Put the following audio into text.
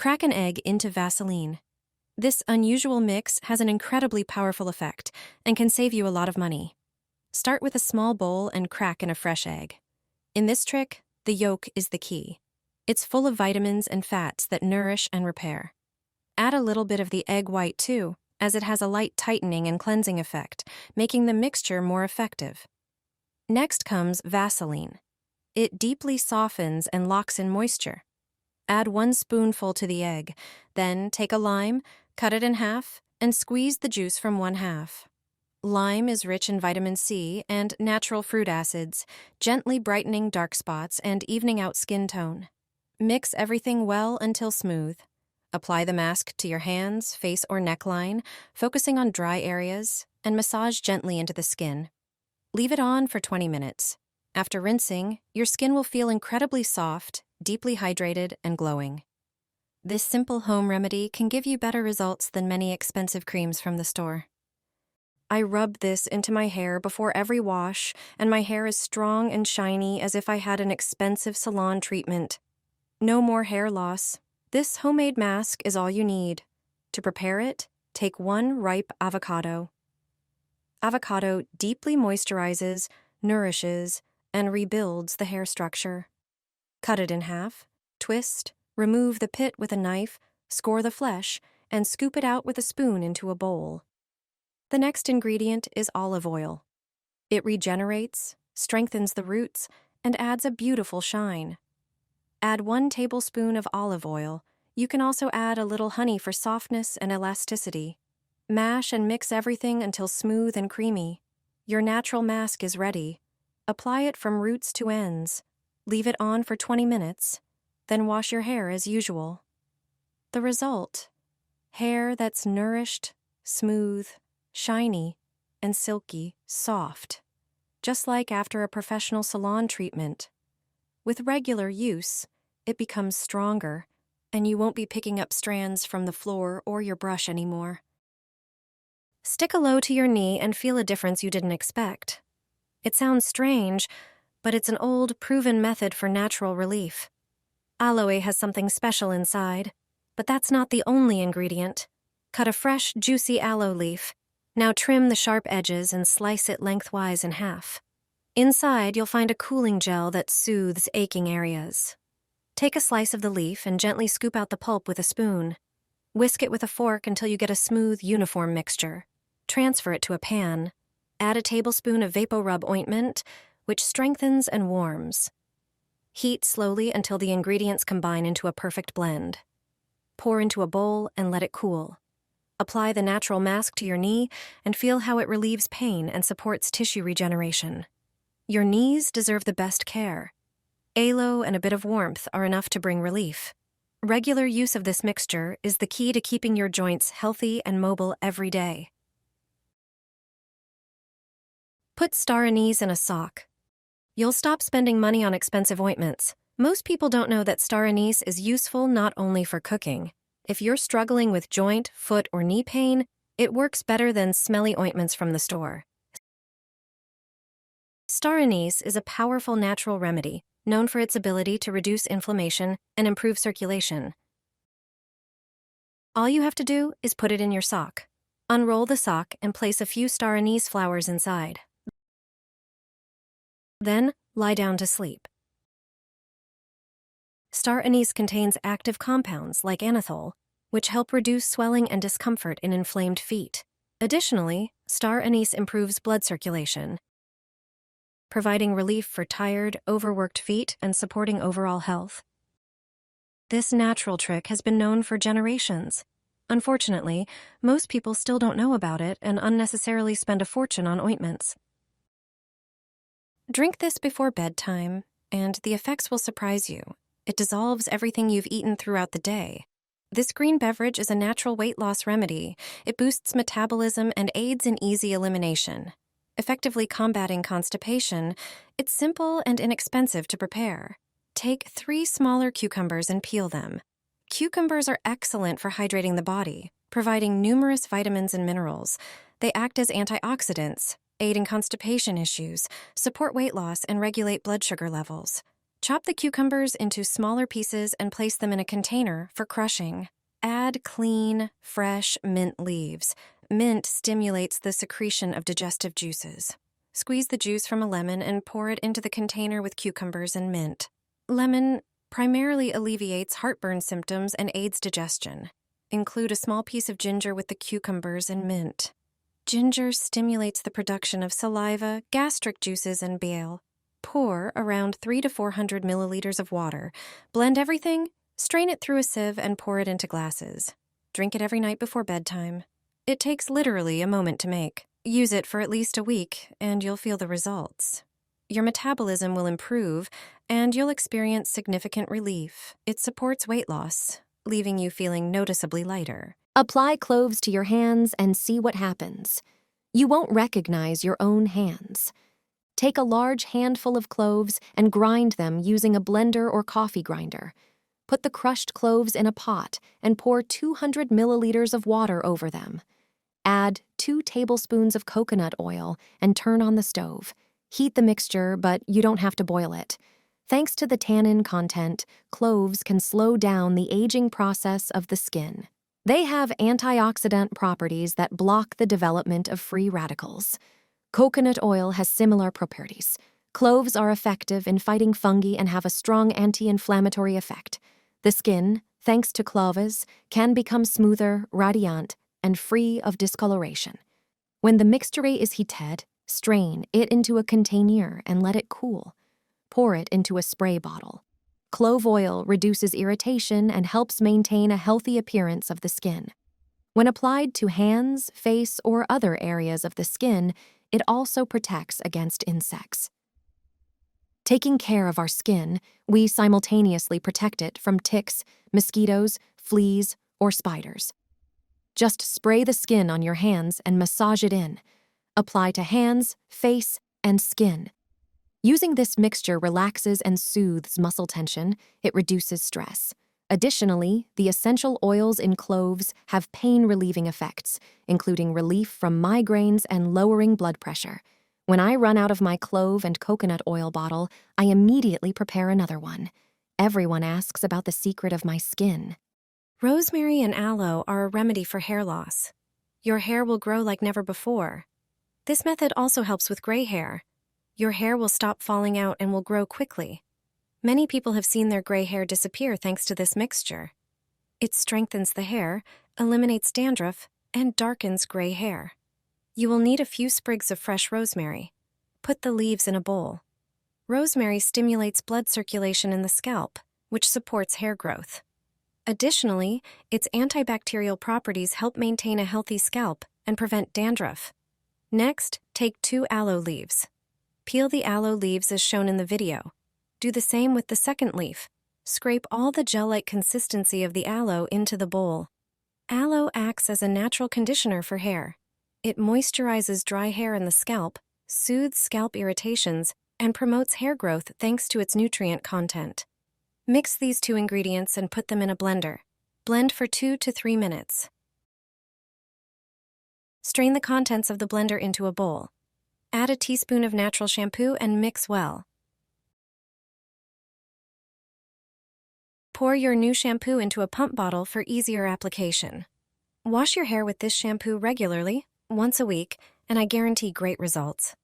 Crack an egg into Vaseline. This unusual mix has an incredibly powerful effect and can save you a lot of money. Start with a small bowl and crack in a fresh egg. In this trick, the yolk is the key. It's full of vitamins and fats that nourish and repair. Add a little bit of the egg white too, as it has a light tightening and cleansing effect, making the mixture more effective. Next comes Vaseline. It deeply softens and locks in moisture. Add 1 spoonful to the egg, then take a lime, cut it in half, and squeeze the juice from 1/2. Lime is rich in vitamin C and natural fruit acids, gently brightening dark spots and evening out skin tone. Mix everything well until smooth. Apply the mask to your hands, face, or neckline, focusing on dry areas, and massage gently into the skin. Leave it on for 20 minutes. After rinsing, your skin will feel incredibly soft, deeply hydrated, and glowing. This simple home remedy can give you better results than many expensive creams from the store. I rub this into my hair before every wash, and my hair is strong and shiny as if I had an expensive salon treatment. No more hair loss. This homemade mask is all you need. To prepare it, take 1 ripe avocado. Avocado deeply moisturizes, nourishes, and rebuilds the hair structure. Cut it in half, twist, remove the pit with a knife, score the flesh, and scoop it out with a spoon into a bowl. The next ingredient is olive oil. It regenerates, strengthens the roots, and adds a beautiful shine. Add 1 tablespoon of olive oil. You can also add a little honey for softness and elasticity. Mash and mix everything until smooth and creamy. Your natural mask is ready. Apply it from roots to ends. Leave it on for 20 minutes, then wash your hair as usual. The result: hair that's nourished, smooth, shiny, and silky, soft, just like after a professional salon treatment. With regular use, it becomes stronger, and you won't be picking up strands from the floor or your brush anymore. Stick a low to your knee and feel a difference you didn't expect. It sounds strange, but it's an old, proven method for natural relief. Aloe has something special inside, but that's not the only ingredient. Cut a fresh, juicy aloe leaf. Now trim the sharp edges and slice it lengthwise in half. Inside, you'll find a cooling gel that soothes aching areas. Take a slice of the leaf and gently scoop out the pulp with a spoon. Whisk it with a fork until you get a smooth, uniform mixture. Transfer it to a pan. Add a tablespoon of VapoRub ointment, which strengthens and warms. Heat slowly until the ingredients combine into a perfect blend. Pour into a bowl and let it cool. Apply the natural mask to your knee and feel how it relieves pain and supports tissue regeneration. Your knees deserve the best care. Aloe and a bit of warmth are enough to bring relief. Regular use of this mixture is the key to keeping your joints healthy and mobile every day. Put star anise in a sock. You'll stop spending money on expensive ointments. Most people don't know that star anise is useful not only for cooking. If you're struggling with joint, foot, or knee pain, it works better than smelly ointments from the store. Star anise is a powerful natural remedy, known for its ability to reduce inflammation and improve circulation. All you have to do is put it in your sock. Unroll the sock and place a few star anise flowers inside. Then, lie down to sleep. Star anise contains active compounds like anethol, which help reduce swelling and discomfort in inflamed feet. Additionally, star anise improves blood circulation, providing relief for tired, overworked feet and supporting overall health. This natural trick has been known for generations. Unfortunately, most people still don't know about it and unnecessarily spend a fortune on ointments. Drink this before bedtime, and the effects will surprise you. It dissolves everything you've eaten throughout the day. This green beverage is a natural weight loss remedy. It boosts metabolism and aids in easy elimination. Effectively combating constipation, it's simple and inexpensive to prepare. Take 3 smaller cucumbers and peel them. Cucumbers are excellent for hydrating the body, providing numerous vitamins and minerals. They act as antioxidants, aid in constipation issues, support weight loss, and regulate blood sugar levels. Chop the cucumbers into smaller pieces and place them in a container for crushing. Add clean, fresh mint leaves. Mint stimulates the secretion of digestive juices. Squeeze the juice from a lemon and pour it into the container with cucumbers and mint. Lemon primarily alleviates heartburn symptoms and aids digestion. Include a small piece of ginger with the cucumbers and mint. Ginger stimulates the production of saliva, gastric juices, and bile. Pour around 300 to 400 milliliters of water. Blend everything, strain it through a sieve, and pour it into glasses. Drink it every night before bedtime. It takes literally a moment to make. Use it for at least a week, and you'll feel the results. Your metabolism will improve, and you'll experience significant relief. It supports weight loss, leaving you feeling noticeably lighter. Apply cloves to your hands and see what happens. You won't recognize your own hands. Take a large handful of cloves and grind them using a blender or coffee grinder. Put the crushed cloves in a pot and pour 200 milliliters of water over them. Add 2 tablespoons of coconut oil and turn on the stove. Heat the mixture, but you don't have to boil it. Thanks to the tannin content, cloves can slow down the aging process of the skin. They have antioxidant properties that block the development of free radicals. Coconut oil has similar properties. Cloves are effective in fighting fungi and have a strong anti-inflammatory effect. The skin, thanks to cloves, can become smoother, radiant, and free of discoloration. When the mixture is heated, strain it into a container and let it cool. Pour it into a spray bottle. Clove oil reduces irritation and helps maintain a healthy appearance of the skin. When applied to hands, face, or other areas of the skin, it also protects against insects. Taking care of our skin, we simultaneously protect it from ticks, mosquitoes, fleas, or spiders. Just spray the skin on your hands and massage it in. Apply to hands, face, and skin. Using this mixture relaxes and soothes muscle tension. It reduces stress. Additionally, the essential oils in cloves have pain-relieving effects, including relief from migraines and lowering blood pressure. When I run out of my clove and coconut oil bottle, I immediately prepare another one. Everyone asks about the secret of my skin. Rosemary and aloe are a remedy for hair loss. Your hair will grow like never before. This method also helps with gray hair. Your hair will stop falling out and will grow quickly. Many people have seen their gray hair disappear thanks to this mixture. It strengthens the hair, eliminates dandruff, and darkens gray hair. You will need a few sprigs of fresh rosemary. Put the leaves in a bowl. Rosemary stimulates blood circulation in the scalp, which supports hair growth. Additionally, its antibacterial properties help maintain a healthy scalp and prevent dandruff. Next, take 2 aloe leaves. Peel the aloe leaves as shown in the video. Do the same with the second leaf. Scrape all the gel-like consistency of the aloe into the bowl. Aloe acts as a natural conditioner for hair. It moisturizes dry hair in the scalp, soothes scalp irritations, and promotes hair growth thanks to its nutrient content. Mix these 2 ingredients and put them in a blender. Blend for 2 to 3 minutes. Strain the contents of the blender into a bowl. Add a teaspoon of natural shampoo and mix well. Pour your new shampoo into a pump bottle for easier application. Wash your hair with this shampoo regularly, once a week, and I guarantee great results.